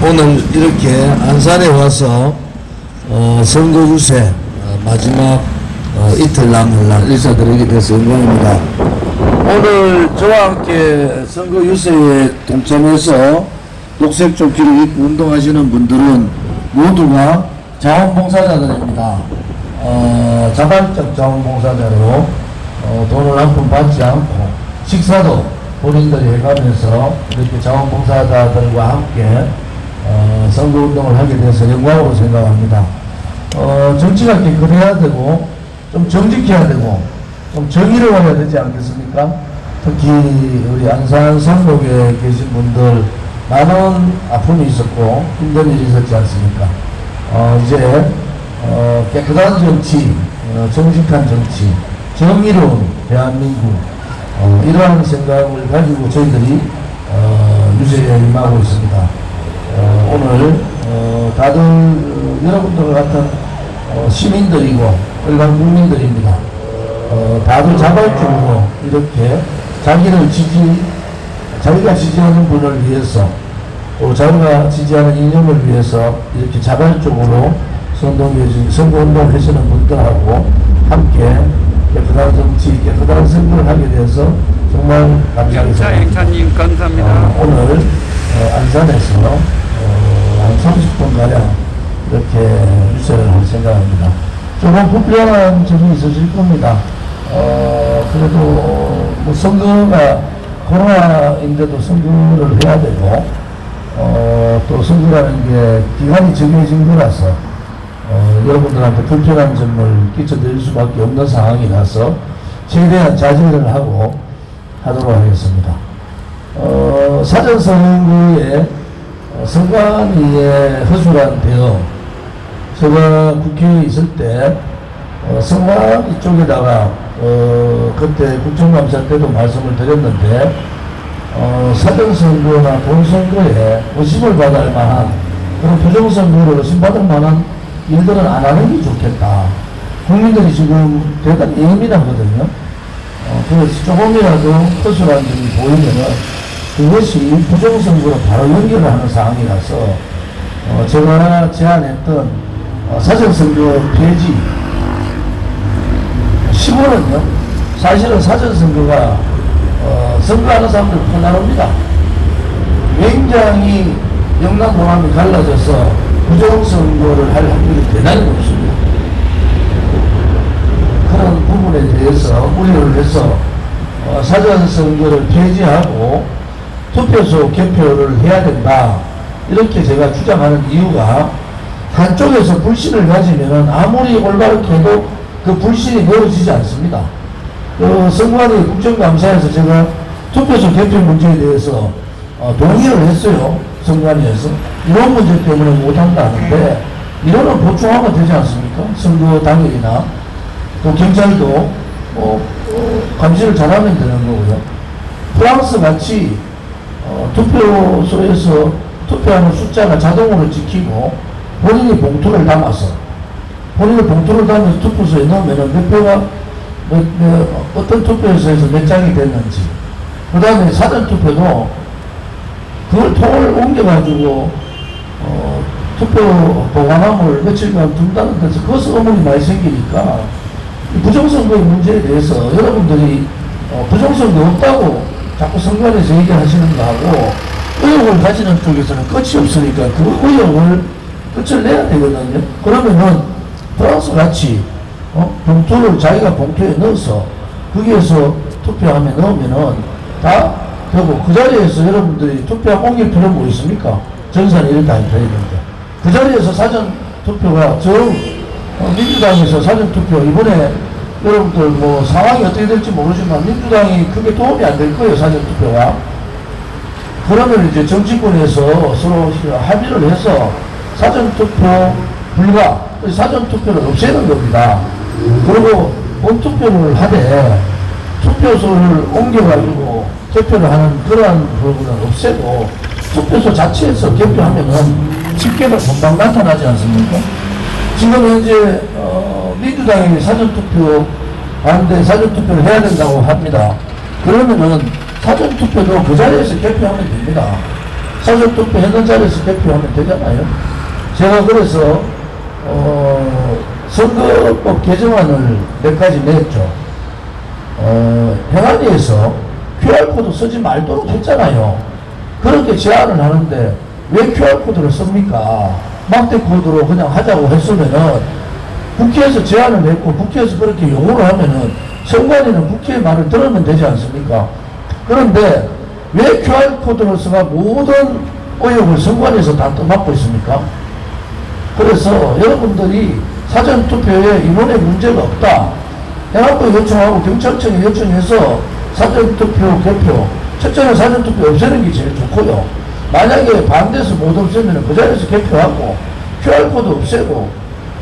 오늘 이렇게 안산에 와서 선거 유세 마지막 이틀 남은 날 인사드리게 돼서 영광입니다. 오늘 저와 함께 선거 유세에 동참해서 녹색 조끼를 입고 운동하시는 분들은 모두가 자원봉사자들입니다. 자발적 자원봉사자로 돈을 한 푼 받지 않고 식사도 본인들이 해가면서 이렇게 자원봉사자들과 함께 선거운동을 하게 돼서 영광으로 생각합니다. 정치가 깨끗해야 되고 좀 정직해야 되고 좀 정의로워야 되지 않겠습니까? 특히 우리 안산 상록에 계신 분들 많은 아픔이 있었고 힘든 일이 있었지 않습니까? 이제 깨끗한 정치, 정직한 정치, 정의로운 대한민국 이러한 생각을 가지고 저희들이 유세에 임하고 있습니다. 오늘 다들 여러분들 같은 시민들이고 일반 국민들입니다. 다들 자발적으로 이렇게 자기가 지지하는 분을 위해서 또 자기가 지지하는 이념을 위해서 이렇게 자발적으로 선거운동을 하시는 분들하고 함께 깨끗한 정치, 깨끗한 선거를 하게 돼서 정말 감사합니다. 행차님 감사합니다. 오늘 안산에서 한 30분가량 이렇게 유세를 할 생각입니다. 조금 불편한 점이 있으실 겁니다. 그래도 뭐 선거가 코로나인데도 선거를 해야 되고 또 선거라는 게 기간이 정해진 거라서 여러분들한테 불편한 점을 끼쳐드릴 수밖에 없는 상황이라서 최대한 자제를 하고 하도록 하겠습니다. 사전선거에 선관위의 허술한 대응, 제가 국회에 있을 때 선관위 쪽에다가 그때 국정감사 때도 말씀을 드렸는데 사전선거나 본선거에 의심을 받을 만한 그런 부정선거를 의심받을 만한 일들은 안 하는 게 좋겠다. 국민들이 지금 대단히 예민하거든요. 그래서 조금이라도 허술한 점이 보이면은 그것이 부정선거로 바로 연결을 하는 상황이라서 제가 제안했던 사전선거 폐지 10월은요 사실은 사전선거가 선거하는 사람들 편안합니다. 굉장히 영남 호남이 갈라져서 부정선거를 할 확률이 대단히 높습니다. 그런 부분에 대해서 우려를 해서 사전선거를 폐지하고 투표소 개표를 해야 된다 이렇게 제가 주장하는 이유가 한쪽에서 불신을 가지면 아무리 올바르게 해도 그 불신이 멀어지지 않습니다. 선관위 국정감사에서 제가 투표소 개표 문제에 대해서 동의를 했어요. 선관위에서 이런 문제 때문에 못한다는데 이거는 보충하면 되지 않습니까? 선거 당일이나 또 경찰도 감시를 잘하면 되는 거고요. 프랑스 같이 투표소에서 투표하는 숫자가 자동으로 찍히고 본인이 봉투를 담아서 투표소에 넣으면 몇 표가 어떤 투표소에서 몇 장이 됐는지 그 다음에 사전투표도 그걸 통을 옮겨가지고 투표 보관함을 며칠간 둔다는 데서 그것은 의문이 많이 생기니까 부정선거의 문제에 대해서 여러분들이 부정선거 없다고 자꾸 선관위에서 얘기하시는 거하고 의혹을 가지는 쪽에서는 끝이 없으니까 그 의혹을 끝을 내야 되거든요. 그러면은 프랑스 같이 봉투를 자기가 봉투에 넣어서 거기에서 투표함에 넣으면은 다 되고 그 자리에서 여러분들이 투표함 옮길 필요는 뭐 있습니까? 전산이 이렇게 안 되는데 그 자리에서 사전 투표가 민주당에서 사전 투표 이번에 여러분들 뭐 상황이 어떻게 될지 모르지만 민주당이 크게 도움이 안 될 거예요. 사전 투표가. 그러면 이제 정치권에서 서로 합의를 해서 사전 투표 불가, 사전 투표를 없애는 겁니다. 그리고 본투표를 하되 투표소를 옮겨가지고 개표를 하는 그러한 부분은 없애고 투표소 자체에서 개표하면은 집계가 금방 나타나지 않습니까? 지금 현재 민주당이 사전투표 하는데 사전투표를 해야 된다고 합니다. 그러면은 사전투표도 그 자리에서 개표하면 됩니다. 사전투표 했는 자리에서 개표하면 되잖아요. 제가 그래서 선거법 개정안을 몇 가지 냈죠. 행안위에서 QR코드 쓰지 말도록 했잖아요. 그렇게 제안을 하는데 왜 QR코드를 씁니까? 막대코드로 그냥 하자고 했으면은 국회에서 제안을 냈고 국회에서 그렇게 요구를 하면은 선관위는 국회의 말을 들으면 되지 않습니까? 그런데 왜 QR코드를 써가 모든 의혹을 선관위에서 다 떠맡고 있습니까? 그래서 여러분들이 사전투표에 인원에 문제가 없다. 행안부 요청하고 경찰청에 요청해서 사전투표 개표, 첫째는 사전투표 없애는 게 제일 좋고요. 만약에 반대해서 못 없애면 그 자리에서 개표하고 QR코드 없애고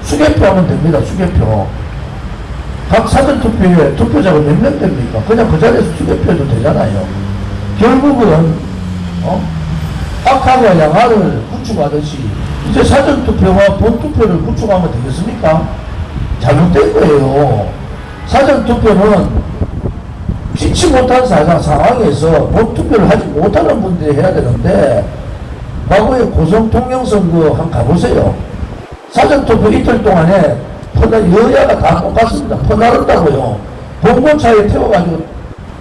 수개표하면 됩니다. 수개표. 각 사전투표에 투표자가 몇 명 됩니까? 그냥 그 자리에서 수개표해도 되잖아요. 결국은 악화가 양화를 구축하듯이 이제 사전투표와 본투표를 구축하면 되겠습니까? 잘못된 거예요. 사전투표는 피치 못한 상황에서 본투표를 하지 못하는 분들이 해야 되는데 과거에 고성 통영선거 한번 가보세요. 사전투표 이틀 동안에 여야가 다 똑같습니다. 퍼나른다고요. 봉건차에 태워가지고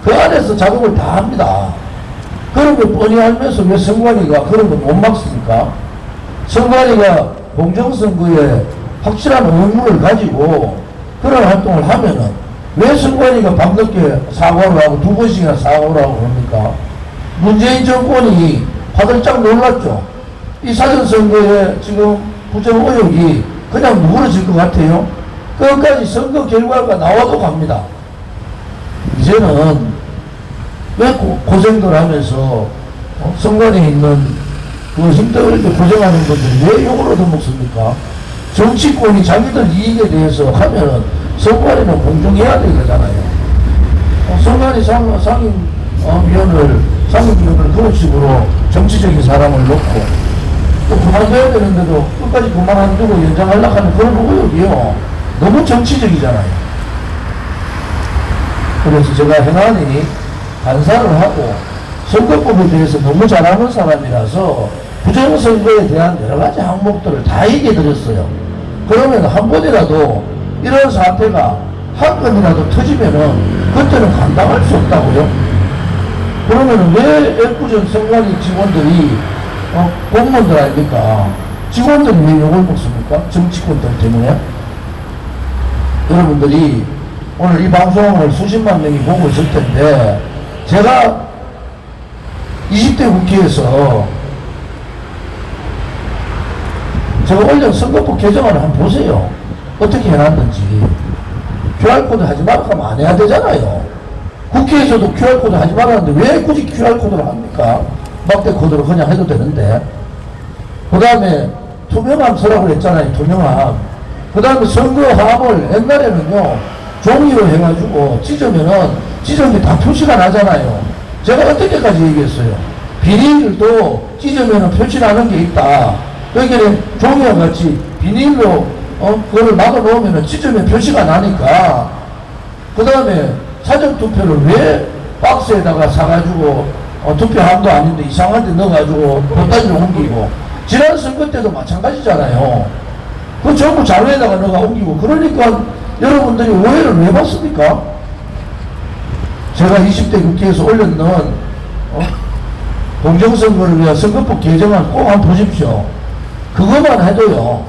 그 안에서 작업을 다 합니다. 그런 걸 뻔히 알면서 왜 선관위가 그런 걸 못 막습니까? 선관위가 공정선거에 확실한 의무를 가지고 그런 활동을 하면은 왜 선관위가 밤늦게 사과를 하고 2번씩이나 사과를 하고 그럽니까? 문재인 정권이 화들짝 놀랐죠. 이 사전선거에 지금 부정 의혹이 그냥 누그러질 것 같아요. 끝까지 선거 결과가 나와도 갑니다. 이제는 왜 고생들 하면서 선관위에 있는 그 힘들게 고생하는 분들이 왜 욕을 얻어먹습니까? 정치권이 자기들 이익에 대해서 하면은 선관위는 공정해야 되잖아요. 선관위 상임위원을 그런 식으로 정치적인 사람을 놓고 또 그만둬야 되는데도 끝까지 그만 안 두고 연장하려고 하는 그런 의혹이요. 너무 정치적이잖아요. 그래서 제가 행안위 간사를 하고 선거법에 대해서 너무 잘 아는 사람이라서 부정선거에 대한 여러 가지 항목들을 다 얘기해 드렸어요. 그러면 한 번이라도 이런 사태가 한 건이라도 터지면은 그때는 감당할 수 없다고요? 그러면 왜 애꿎은 선관위 직원들이 공무원들 아닙니까? 직원들이 왜 욕을 먹습니까? 정치권들 때문에? 여러분들이 오늘 이 방송을 수십만 명이 보고 있을 텐데 제가 20대 국회에서 제가 올린 선거법 개정안을 한번 보세요. 어떻게 해놨는지. QR코드 하지 말라고 하면 안 해야 되잖아요. 국회에서도 QR코드 하지 말았는데 왜 굳이 QR코드를 합니까? 막대코드로 그냥 해도 되는데. 그 다음에 투명함 서라고 했잖아요. 투명함. 그 다음에 선거함을 옛날에는요 종이로 해가지고 찢으면은 찢은 게 다 표시가 나잖아요. 제가 어떻게까지 얘기했어요? 비닐도 찢으면은 표시나는 게 있다. 여기는 종이와 같이 비닐로 그거를 막아 놓으면은 찢으면 표시가 나니까. 그 다음에 사전투표를 왜 박스에다가 사가지고 투표함도 아닌데 이상한 데 넣어가지고 보따리로 옮기고 지난 선거 때도 마찬가지잖아요. 그 전부 자루에다가 넣어가 옮기고 그러니까 여러분들이 오해를 왜 받습니까? 제가 20대 국회에서 올렸는 공정선거를 위한 선거법 개정안 꼭 한번 보십시오. 그것만 해도요.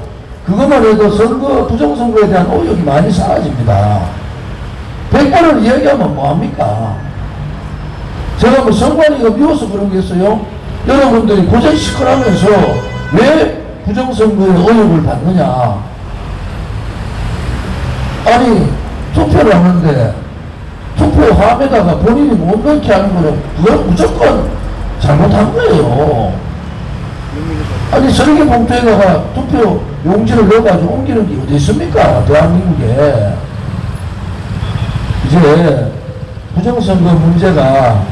그것만 해도 선거 부정선거에 대한 의혹이 많이 사라집니다. 100번을 이야기하면 뭐합니까? 제가 뭐 선관위가 미워서 그런 게있어요. 여러분들이 고전시끌하면서 왜 부정선거에 의혹을 받느냐. 아니 투표를 하는데 투표함에다가 본인이 못 넣게 하는 거는 그건 무조건 잘못한 거예요. 아니 저렇게 봉투에다가 투표 용지를 넣어가지고 옮기는 게 어디 있습니까? 대한민국에. 이제 부정선거 문제가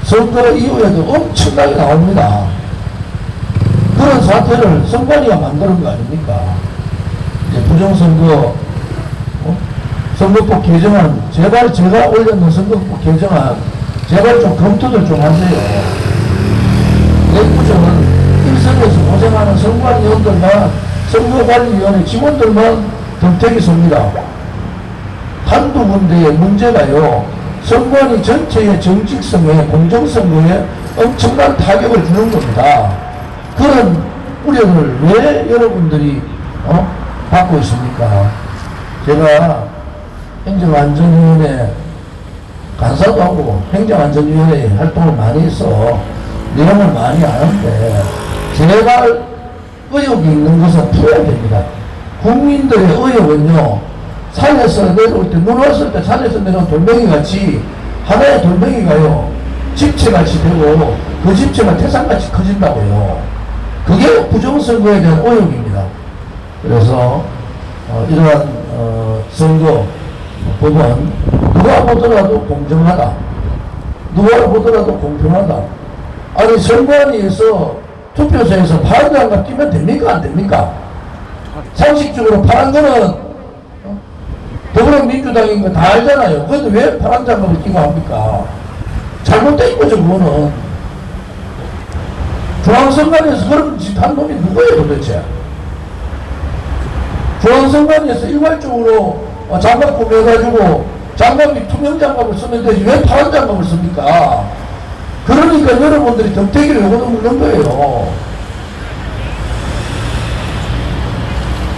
선거 이후에도 엄청나게 나옵니다. 그런 사태를 선관위가 만드는 거 아닙니까? 이제 부정선거 선거법 개정안 제발 제가 올렸는 선거법 개정안 제발 좀 검토를 좀 하세요. 내부적은 일선에서 고생하는 선관위원들만, 선거관리위원회 직원들만 덤태기 섭니다. 한두 군데의 문제가요, 선관위 전체의 정직성에, 공정성에 엄청난 타격을 주는 겁니다. 그런 우려를 왜 여러분들이 받고 있습니까? 제가 행정안전위원회 간사도 하고 행정안전위원회 활동을 많이 해서 내용을 많이 아는데, 제발 의혹이 있는 것은 풀어야 됩니다. 국민들의 의혹은요, 산에서 내려올 때, 눈 왔을 때 산에서 내려온 돌멩이 같이, 하나의 돌멩이가요, 집체같이 되고 그 집체가 태산같이 커진다고요. 그게 부정선거에 대한 의혹입니다. 그래서 이러한 선거 법은 누가 보더라도 공정하다, 누가 보더라도 공평하다. 아니, 선관위에서 투표소에서 파란 장갑 끼면 됩니까? 안 됩니까? 상식적으로 파란 거는 더불어민주당인 거 다 알잖아요. 그런데 왜 파란 장갑을 끼고 합니까? 잘못된 거죠, 그거는. 중앙선관위에서 그런 짓 한 놈이 누구예요, 도대체? 중앙선관위에서 일괄적으로 장갑 구매해가지고 장갑이 투명 장갑을 쓰면 되지 왜 파란 장갑을 씁니까? 그러니까 여러분들이 덤태기를 요거는 묻는 거예요.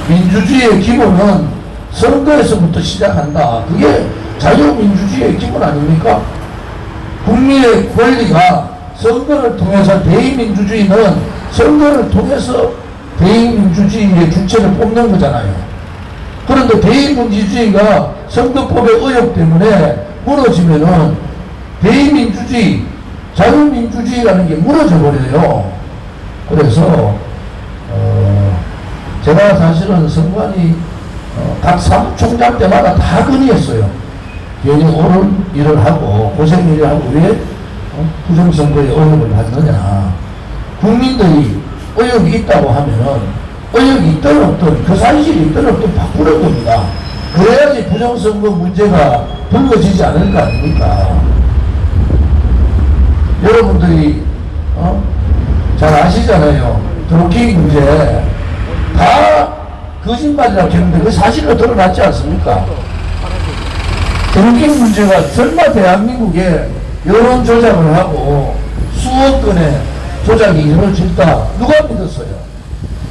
민주주의의 기본은 선거에서부터 시작한다. 그게 자유민주주의의 기본 아닙니까? 국민의 권리가 선거를 통해서, 대의민주주의는 선거를 통해서 대의민주주의의 주체를 뽑는 거잖아요. 그런데 대의민주주의가 선거법의 의혹 때문에 무너지면은 대의민주주의, 자유민주주의라는 게 무너져 버려요. 그래서 제가 사실은 선관위 각 사무총장 때마다 다 건의했어요. 괜히 옳은 일을 하고 고생 일을 하고 왜 부정선거에 의혹을 받느냐. 국민들이 의혹이 있다고 하면은 의혹이 있든 없든, 그 사실이 있든 없든 바꾸는 겁니다. 그래야지 부정선거 문제가 불거지지 않을 거 아닙니까? 여러분들이 잘 아시잖아요. 드루킹 문제 다 거짓말이라고 했는데 그 사실로 드러났지 않습니까? 드루킹 문제가 설마 대한민국에 여론 조작을 하고 수억 건의 조작이 이루어질까 누가 믿었어요?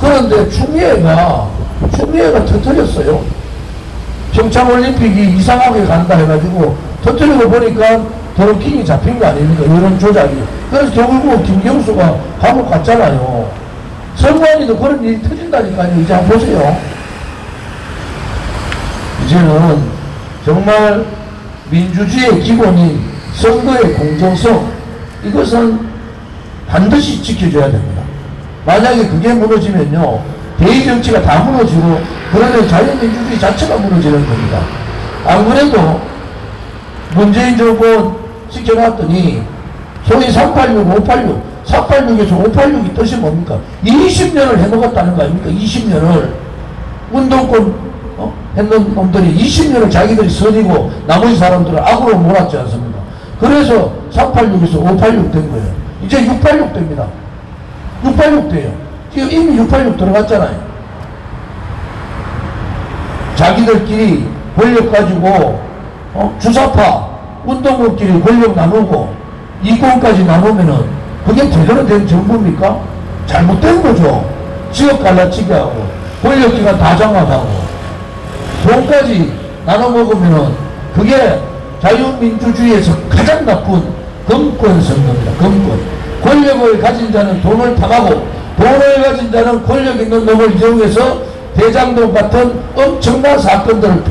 그런데 추미애가 터뜨렸어요. 평창올림픽이 이상하게 간다 해가지고 터뜨리고 보니까 드루킹이 잡힌 거 아닙니까? 여론 조작이. 그래서 결국 김경수가 감옥 갔잖아요. 선관위도 그런 일이 터진다니까요. 이제 한번 보세요. 이제는 정말 민주주의의 기본인 선거의 공정성, 이것은 반드시 지켜줘야 됩니다. 만약에 그게 무너지면요, 대의정치가 다 무너지고, 그러면 자유민주주의 자체가 무너지는 겁니다. 안 그래도 문재인 정권 시켜놨더니 소위 386, 586, 486에서 586이 뜻이 뭡니까? 20년을 해먹었다는 거 아닙니까? 20년을 운동권 했는 놈들이 20년을 자기들이 선이고 나머지 사람들을 악으로 몰았지 않습니까? 그래서 386에서 586 된 거예요. 이제 686 됩니다. 686 돼요. 지금 이미 686 들어갔잖아요. 자기들끼리 권력 가지고 주사파 운동권끼리 권력 나누고 이권까지 나누면은 그게 제대로 된 정부입니까? 잘못된 거죠. 지역 갈라치기 하고 권력기관 다 장악하고 돈까지 나눠 먹으면은 그게 자유민주주의에서 가장 나쁜 금권 선거입니다. 금권. 권력을 가진 자는 돈을 탐하고 돈을 가진 자는 권력 있는 놈을 이용해서 대장동 같은 엄청난 사건들을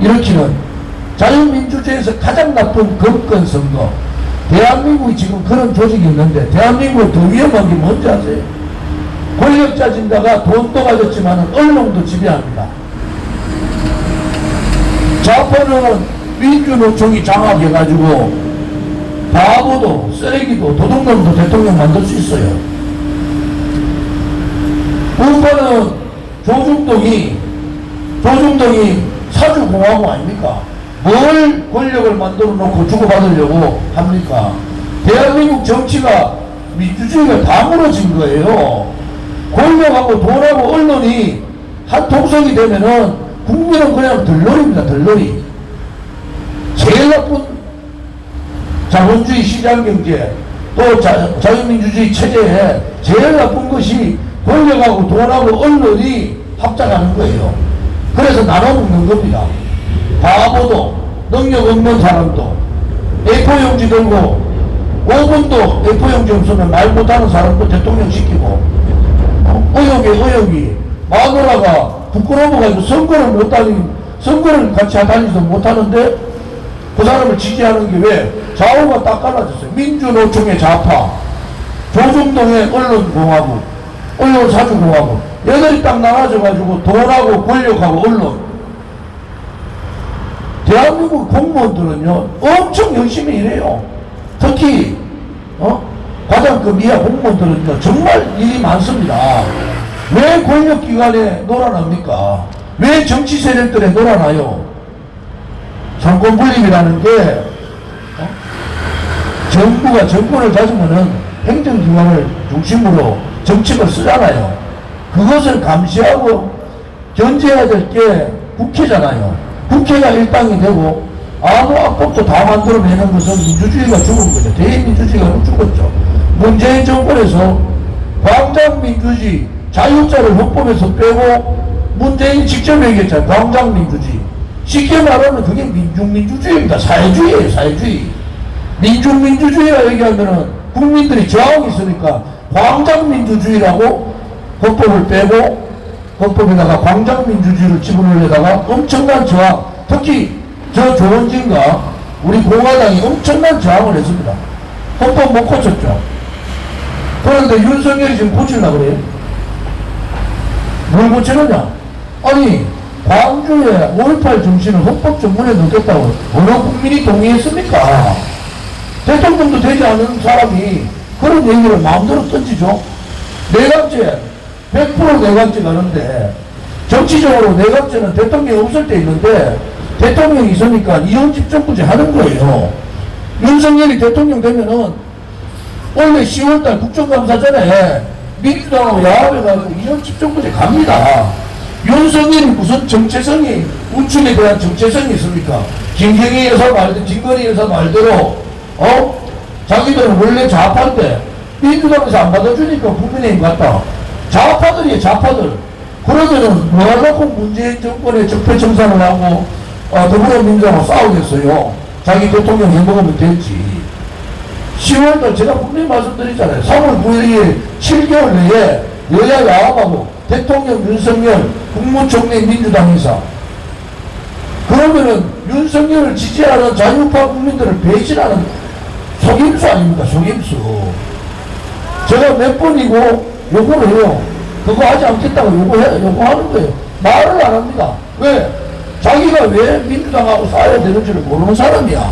일으키는 자유민주주의에서 가장 나쁜 금권 선거. 대한민국이 지금 그런 조직이 있는데 대한민국에 더 위험한 게 뭔지 아세요? 권력자 진다가 돈도 가졌지만 언론도 지배합니다. 좌파는 민주노총이 장악해가지고 바보도 쓰레기도 도둑놈도 대통령 만들 수 있어요. 우파는 조중동이 사주공화국 아닙니까? 뭘 권력을 만들어 놓고 주고받으려고 합니까? 대한민국 정치가 민주주의가 다 무너진 거예요. 권력하고 돈하고 언론이 한 통속이 되면은 국민은 그냥 들러리입니다. 들러리. 제일 나쁜 자본주의 시장경제 또 자유민주주의 체제에 제일 나쁜 것이 권력하고 돈하고 언론이 합작하는 거예요. 그래서 나눠먹는 겁니다. 바보도 능력 없는 사람도 A4용지 들고 5분도 A4용지 없으면 말 못하는 사람도 대통령 시키고 의혹이 마누라가 부끄러워가지고 선거를 같이 다니지도 못하는데 그 사람을 지지하는 게 왜? 좌우가 딱 갈라졌어요. 민주노총의 좌파, 조중동의 언론공화국, 언론사주공화국, 얘들이 딱 나눠져가지고 돈하고 권력하고 언론. 대한민국 공무원들은요 엄청 열심히 일해요. 특히 과장급 이하 공무원들은요 정말 일이 많습니다. 왜 권력기관에 놀아납니까? 왜 정치 세력들에 놀아나요? 정권분립이라는 게 정부가 정권을 가지면은 행정기관을 중심으로 정책을 쓰잖아요. 그것을 감시하고 견제해야 될 게 국회잖아요. 국회가 일당이 되고 아무 악법도 다 만들어내는 것은 민주주의가 죽은 거죠. 대의민주주의가 죽었죠. 문재인 정권에서 광장민주주의, 자유자를 헌법에서 빼고 문재인이 직접 얘기했잖아요. 광장민주주의. 쉽게 말하면 그게 민중민주주의입니다. 사회주의예요. 사회주의. 민중민주주의라 얘기하면은 국민들이 저항이 있으니까 광장민주주의라고 헌법을 빼고 헌법에다가 광장민주주의를 집어넣으려다가 엄청난 저항, 특히 저 조원진과 우리 공화당이 엄청난 저항을 했습니다. 헌법 못 고쳤죠. 그런데 윤석열이 지금 고치려고 그래요. 뭘 고치느냐? 아니 광주에 5.18 정신을 헌법 전문에 넣겠다고 어느 국민이 동의했습니까? 대통령도 되지 않은 사람이 그런 얘기를 마음대로 던지죠. 내각제 100% 내각제 가는데 정치적으로 내각제는 대통령이 없을 때 있는데 대통령이 있으니까 이혼 집정부제 하는 거예요. 윤석열이 대통령 되면은 원래 10월달 국정감사 전에 민주당하고 야합해가지고 이혼 집정부제 갑니다. 윤석열이 무슨 정체성이 우측에 대한 정체성이 있습니까? 김경희 여사 말대로 김건희 여사 말대로 자기들은 원래 좌파인데 민주당에서 안 받아주니까 국민의힘 갔다. 좌파들이에요. 좌파들. 그러면은 뭐하려고 문재인 정권에 적폐청산을 하고 더불어민주당하고 싸우겠어요. 자기 대통령 해먹으면 되지. 10월달 제가 분명히 말씀드렸잖아요. 3월 9일 7개월 내에 여야 야합하고 대통령 윤석열 국무총리 민주당 인사. 그러면은 윤석열을 지지하는 자유파 국민들을 배신하는 속임수 아닙니까? 속임수. 제가 몇 번이고 요구를 해요. 그거 하지 않겠다고 요구하는 거예요. 말을 안 합니다. 왜? 자기가 왜 민주당하고 싸워야 되는지를 모르는 사람이야.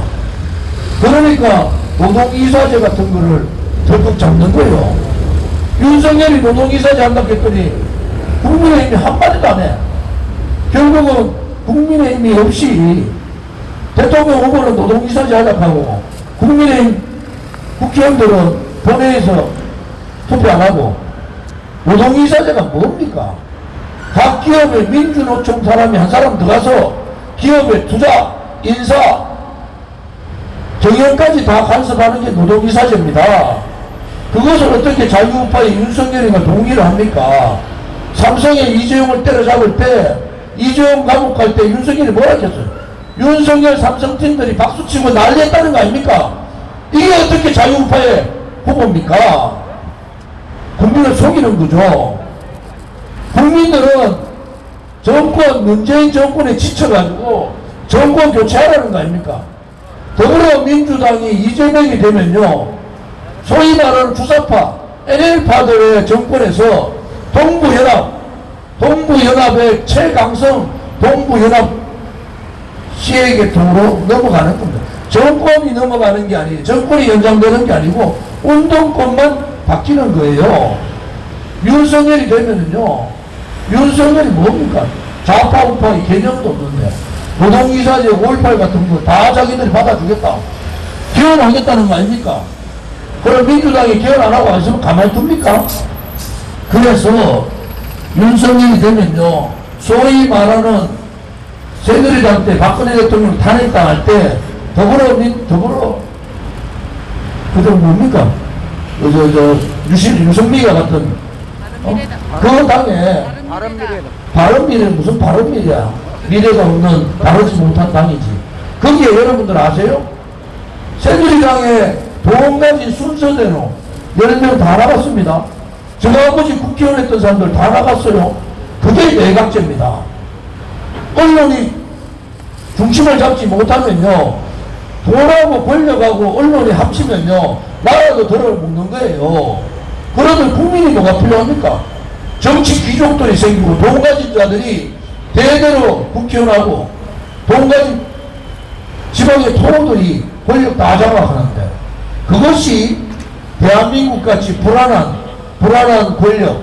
그러니까 노동이사제 같은 거를 덜컥 잡는 거예요. 윤석열이 노동이사제 한다고 했더니 국민의힘이 한마디도 안 해. 결국은 국민의힘이 없이 대통령 후보는 노동이사제 하자고 하고 국민의힘 국회의원들은 본회의에서 투표 안 하고 노동이사제가 뭡니까? 각 기업에 민주노총 사람이 한 사람 들어가서 기업의 투자, 인사, 경영까지 다 간섭하는 게 노동이사제입니다. 그것을 어떻게 자유우파의 윤석열이가 동의를 합니까? 삼성의 이재용을 때려잡을 때 이재용 감옥갈 때 윤석열이 뭐라 했겠어요? 윤석열 삼성팀들이 박수치고 난리했다는 거 아닙니까? 이게 어떻게 자유우파의 후보입니까? 국민을 속이는 거죠. 국민들은 문재인 정권에 지쳐가지고 정권 교체하라는 거 아닙니까? 더불어민주당이 이재명이 되면요, 소위 말하는 주사파, NL파들의 정권에서 동부연합의 최강성 동부연합 시행계통으로 넘어가는 겁니다. 정권이 넘어가는 게 아니에요. 정권이 연장되는 게 아니고 운동권만 바뀌는 거예요. 윤석열이 되면은요, 윤석열이 뭡니까? 좌파 우파의 개념도 없는데 노동이사제 5.18 같은 거 다 자기들이 받아주겠다, 기원하겠다는 거 아닙니까? 그럼 민주당이 개헌 안 하고 있으면 가만히 둡니까? 그래서 윤석열이 되면요, 소위 말하는 새누리당 때 박근혜 대통령 탄핵당할 때 그저 뭡니까? 유승민과 같은 그 당에 바른미래는 무슨 바른미래야? 미래가 없는 바르지 못한 당이지. 거기에 여러분들 아세요? 새누리당에 돈 가진 순서대로 10명 다 나갔습니다. 저 아버지 국회의원 했던 사람들 다 나갔어요. 그게 내각제입니다. 언론이 중심을 잡지 못하면요, 돈하고 권력하고 언론이 합치면요, 나라도 덜어먹는 거예요. 그러면 국민이 뭐가 필요합니까? 정치 귀족들이 생기고 돈 가진 자들이 대대로 국회의원하고 돈 가진 지방의 토호들이 권력 다 장악하는데, 그것이 대한민국 같이 불안한 권력,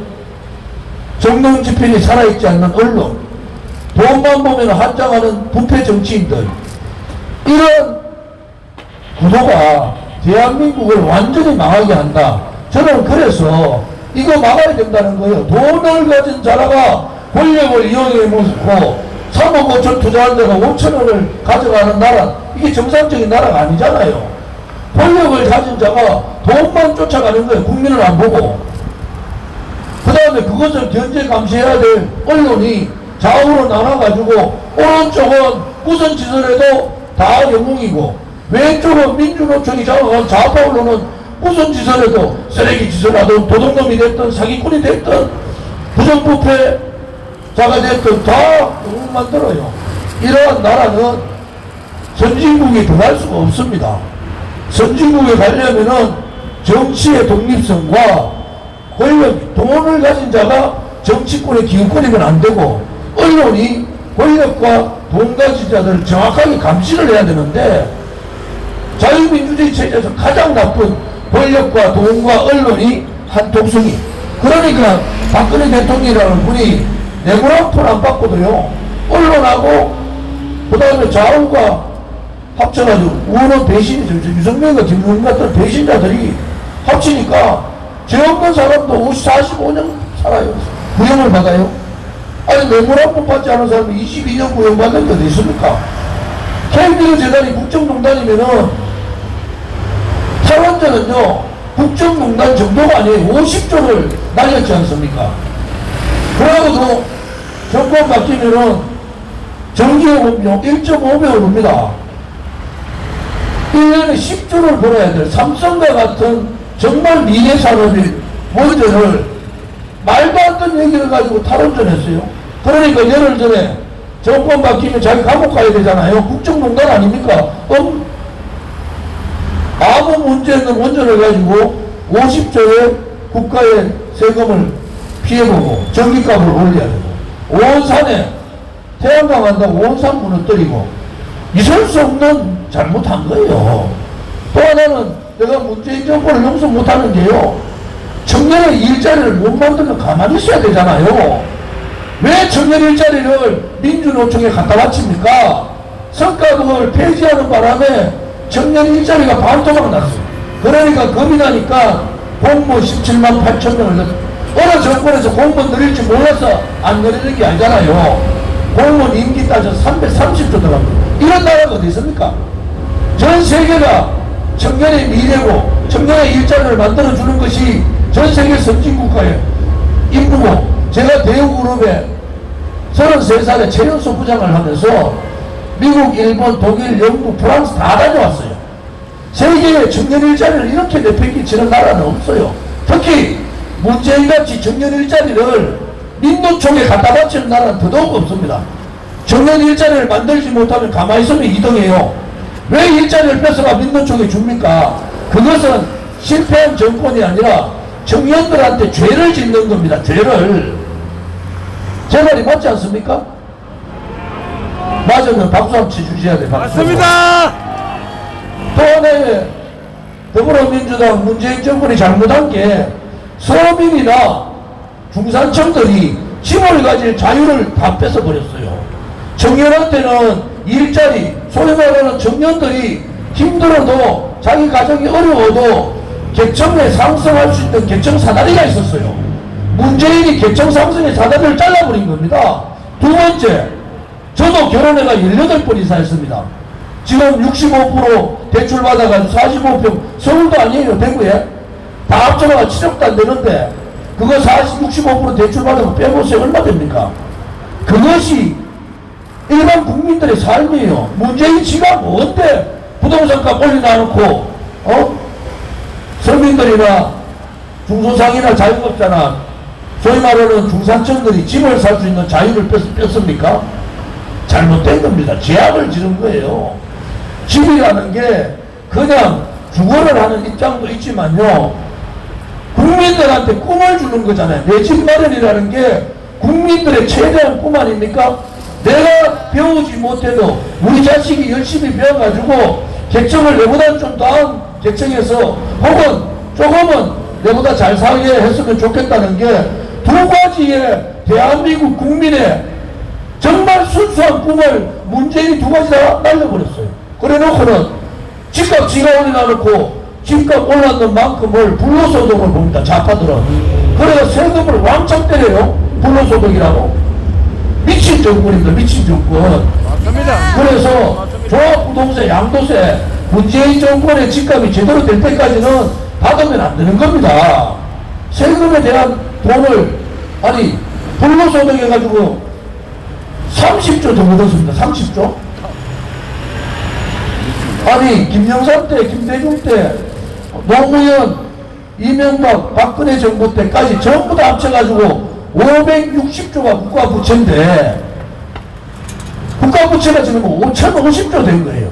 정론 집행이 살아있지 않는 언론, 돈만 보면 한장하는 부패 정치인들, 이런 구도가 대한민국을 완전히 망하게 한다. 저는 그래서 이거 막아야 된다는 거예요. 돈을 가진 자라가 권력을 이용해 놓고 3억 5천 투자한 데가 5천원을 가져가는 나라, 이게 정상적인 나라가 아니잖아요. 권력을 가진 자가 돈만 쫓아가는 거예요. 국민을 안 보고. 그 다음에 그것을 견제 감시해야 될 언론이 좌우로 나눠가지고 오른쪽은 무슨 짓을 해도 다 영웅이고 왼쪽은 민주노총이 잡아간 좌파 언론은 무슨 짓을 해도 쓰레기 짓을 하든 도둑놈이 됐든 사기꾼이 됐든 부정부패자가 됐든 다 영웅 만들어요. 이러한 나라는 선진국에 들어갈 수가 없습니다. 선진국에 가려면은 정치의 독립성과 권력, 돈을 가진 자가 정치권의 기득권이면 안 되고 언론이 권력과 돈 가진 자들을 정확하게 감시를 해야 되는데, 자유민주주의 체제에서 가장 나쁜 권력과 돈과 언론이 한 독성이. 그러니까 박근혜 대통령이라는 분이 뇌물 한 푼 안 받고도요, 언론하고 그 다음에 좌우가 합쳐가지고 우는 배신이죠. 유승민과 김용민 같은 배신자들이 합치니까 죄 없는 사람도 45년 살아요. 구형을 받아요. 아니 뇌물 한 푼 받지 않은 사람이 22년 구형 받는 게 어디 있습니까? KBO 재단이 국정농단이면은 탈원전은요 국정농단 정도가 아니에요. 50조를 날렸지 않습니까? 그러고도 정권 바뀌면은 전기요금요 1.5배 오릅니다. 1년에 10조를 벌어야 될 삼성과 같은 정말 미래산업인 원전을 말도 안 되는 얘기를 가지고 탈원전했어요. 그러니까 열흘 전에 정권 바뀌면 자기 감옥 가야 되잖아요. 국정농단 아닙니까? 아무 문제 없는 원전을 가지고 50조의 국가의 세금을 피해보고 전기값을 올려야 되고 온 산에 태양광 한다고 온 산 무너뜨리고 있을 수 없는 잘못한 거예요. 또 하나는 내가 문재인 정권을 용서 못하는 게요, 청년의 일자리를 못 만들면 가만히 있어야 되잖아요. 왜 청년 일자리를 민주노총에 갖다 바칩니까? 성과급을 폐지하는 바람에 청년 일자리가 반토막 났어요. 그러니까 겁이 나니까 공무원 17만 8천 명을 어느 정권에서 공무원 늘릴지 몰라서 안 늘리는 게 아니잖아요. 공무원 임기 따져 330조 들어갑니다. 이런 나라가 어디 있습니까? 전 세계가 청년의 미래고 청년의 일자리를 만들어주는 것이 전 세계 선진국가의 임무고, 제가 대우그룹에 33살에 최연소 부장을 하면서 미국, 일본, 독일, 영국, 프랑스 다 다녀왔어요. 세계의 청년 일자리를 이렇게 내팽개치는 나라는 없어요. 특히 문재인같이 청년 일자리를 민노총에 갖다 바치는 나라는 더더욱 없습니다. 청년 일자리를 만들지 못하면 가만히 있으면 이등해요. 왜 일자리를 뺏어가 민노총에 줍니까? 그것은 실패한 정권이 아니라 청년들한테 죄를 짓는 겁니다. 죄를. 제 말이 맞지 않습니까? 맞으면 박수 한번 쳐주셔야 돼요. 맞습니다. 또 하나의 더불어민주당 문재인 정권이 잘못한 게 서민이나 중산층들이 집을 가질 자유를 다 뺏어버렸어요. 청년한테는 일자리, 소위 말하는 청년들이 힘들어도 자기 가정이 어려워도 계층에 상승할 수 있는 계층 사다리가 있었어요. 문재인이 계층 상승의 사다리를 잘라버린 겁니다. 두 번째, 저도 결혼해가 18번 이사했습니다. 지금 65% 대출 받아가지고 45평, 서울도 아니에요, 대구에. 다 합쳐가 7억도 안 되는데, 그거 65% 대출 받아서 빼보세요. 얼마 됩니까? 그것이 일반 국민들의 삶이에요. 문재인 지가 뭔데 부동산값 올려놔놓고, 서민들이나 중소상이나 자영업자나 소위 말하는 중산층들이 집을 살 수 있는 자유를 뺐습니까? 잘못된 겁니다. 제약을 지른 거예요. 집이라는 게 그냥 주거를 하는 입장도 있지만요, 국민들한테 꿈을 주는 거잖아요. 내 집 마련이라는 게 국민들의 최대한 꿈 아닙니까? 내가 배우지 못해도 우리 자식이 열심히 배워가지고 계층을 내보다 좀 더한 계층에서 혹은 조금은 내보다 잘 살게 했으면 좋겠다는 게 두 가지의 대한민국 국민의 정말 순수한 꿈을 문재인이 두 가지 다 날려버렸어요. 그래 놓고는 집값 지가 올려놔놓고 집값 올랐는 만큼을 불로소득을 봅니다. 좌파들은. 그래서 세금을 왕창 때려요. 불로소득이라고. 미친 정권입니다. 미친 정권. 맞습니다. 그래서 종합부동산 양도세 문재인 정권의 집값이 제대로 될 때까지는 받으면 안 되는 겁니다. 세금에 대한 돈을, 아니 불로소득 해가지고 30조 더 묻었습니다. 30조. 아니 김영삼 때, 김대중 때, 노무현, 이명박, 박근혜 정부 때까지 전부 다 합쳐가지고 560조가 국가부채인데, 국가부채가 지금 5,050조 된 거예요.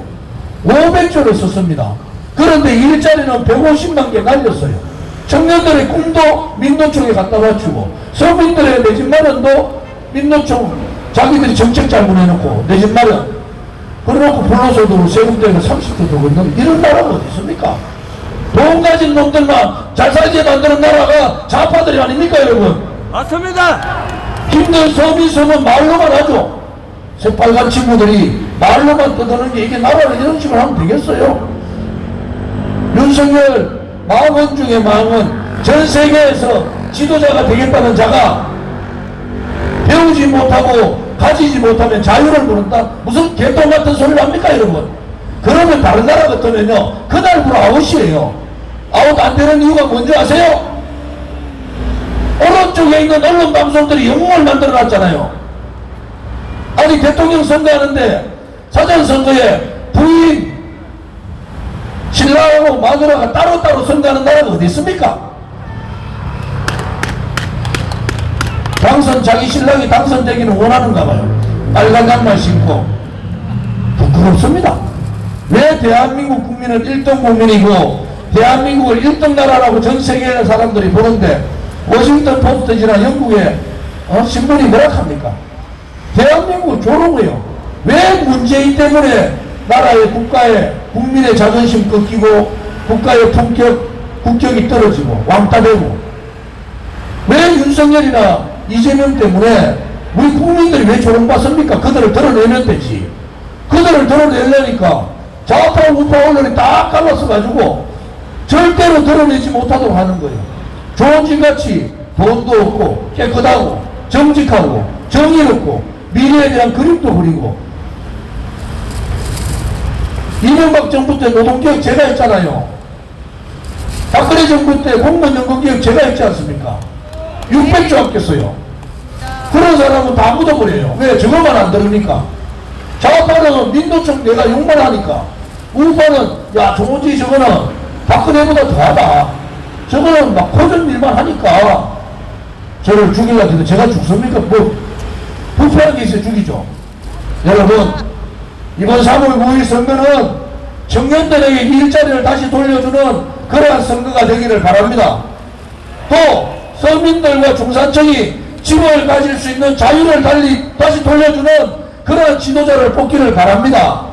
500조를 썼습니다. 그런데 일자리는 150만 개 날렸어요. 청년들의 꿈도 민노총에 갖다 바치고, 서민들의 내 집 마련도 민노총 자기들이 정책 잘 보내놓고 내 집 마련 그래놓고 불로소득으로 세금 때문에 30조 더 걷는 이런 나라가 어디 있습니까? 돈 가진 놈들만 잘 살게 만드는 나라가 좌파들이 아닙니까, 여러분? 맞습니다. 힘든 서민성은 말로만 하죠. 새빨간 친구들이 말로만 떠드는 게 이게 나라를 이런 식으로 하면 되겠어요? 윤석열 망원 중에 망원, 전 세계에서 지도자가 되겠다는 자가 배우지 못하고 가지지 못하면 자유를 모른다? 무슨 개똥 같은 소리를 합니까, 여러분? 그러면 다른 나라 같으면요, 그날부로 아웃이에요. 아웃 안 되는 이유가 뭔지 아세요? 오른쪽에 있는 언론 방송들이 영웅을 만들어 놨잖아요. 아니, 대통령 선거하는데 사전선거에 부인, 신랑하고 마누라가 따로따로 선거하는 나라가 어디 있습니까? 자기 신랑이 당선되기는 원하는가 봐요. 빨간 양말 신고. 부끄럽습니다. 왜 대한민국 국민은 1등 국민이고 대한민국을 1등 나라라고 전 세계의 사람들이 보는데 워싱턴 포스트지나 영국의 신문이 뭐라 합니까? 대한민국은 조롱해요. 왜 문재인 때문에 나라의 국가의 국민의 자존심 꺾이고 국가의 국격이 떨어지고 왕따 되고, 왜 윤석열이나 이재명 때문에 우리 국민들이 왜 조롱받습니까? 그들을 드러내면 되지. 그들을 드러내려니까 좌파 우파 언론이 다 갈라서가지고 절대로 드러내지 못하도록 하는 거예요. 좋은 집같이 돈도 없고 깨끗하고 정직하고 정의롭고 미래에 대한 그림도 그리고, 이명박 정부 때 노동개혁 제가 했잖아요. 박근혜 정부 때 공무원연금개혁 제가 했지 않습니까? 600조 아꼈어요. 그런 사람은 다 묻어버려요. 왜? 저것만 안 들으니까. 좌파는 민노총 내가 욕만 하니까, 우파는 야 정호지 저거는 박근혜보다 더하다, 저거는 막 코전 일만 하니까 저를 죽이려고 해도 제가 죽습니까? 뭐 불편한 게 있어요. 죽이죠. 여러분, 이번 3월 9일 선거는 청년들에게 일자리를 다시 돌려주는 그러한 선거가 되기를 바랍니다. 또 서민들과 중산층이 집을 가질 수 있는 자유를 다시 돌려주는 그러한 지도자를 뽑기를 바랍니다.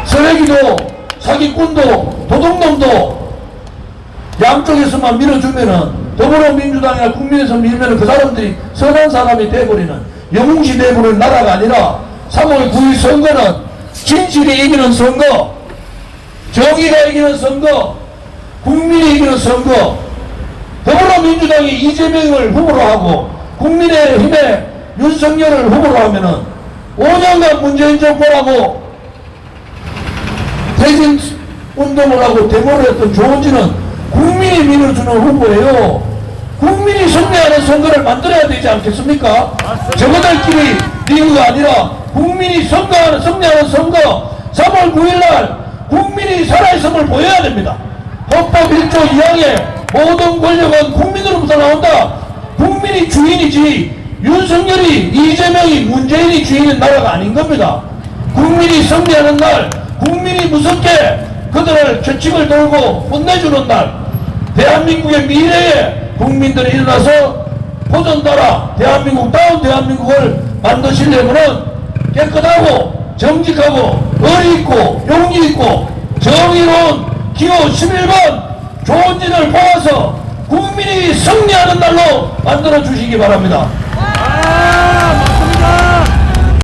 쓰레기도 사기꾼도 도둑놈도 양쪽에서만 밀어주면은, 더불어민주당이나 국민에서 밀면은 그 사람들이 선한 사람이 돼버리는, 영웅시 돼버리는 나라가 아니라 3월 9일 선거는 진실이 이기는 선거, 정의가 이기는 선거, 국민이 이기는 선거, 더불어민주당이 이재명을 후보로 하고 국민의힘의 윤석열을 후보로 하면은 5년간 문재인 정권하고 퇴진 운동을 하고 데모를 했던 조원진은 국민이 민을 주는 후보예요. 국민이 승리하는 선거를 만들어야 되지 않겠습니까? 저거들끼리 리그가 아니라 국민이 승리하는 선거 3월 9일날 국민이 살아있음을 보여야 됩니다. 헌법 1조 2항에 모든 권력은 국민으로부터 나온다. 국민이 주인이지 윤석열이, 이재명이, 문재인이 주인인 나라가 아닌 겁니다. 국민이 승리하는 날, 국민이 무섭게 그들을 규칙을 돌고 혼내주는 날, 대한민국의 미래에 국민들이 일어나서 보존따라 대한민국다운 대한민국을 만드시려면은 깨끗하고 정직하고 의리 있고 용기 있고 정의로운 기호 11번 조원진을 뽑아서 국민이 승리하는 날로 만들어 주시기 바랍니다.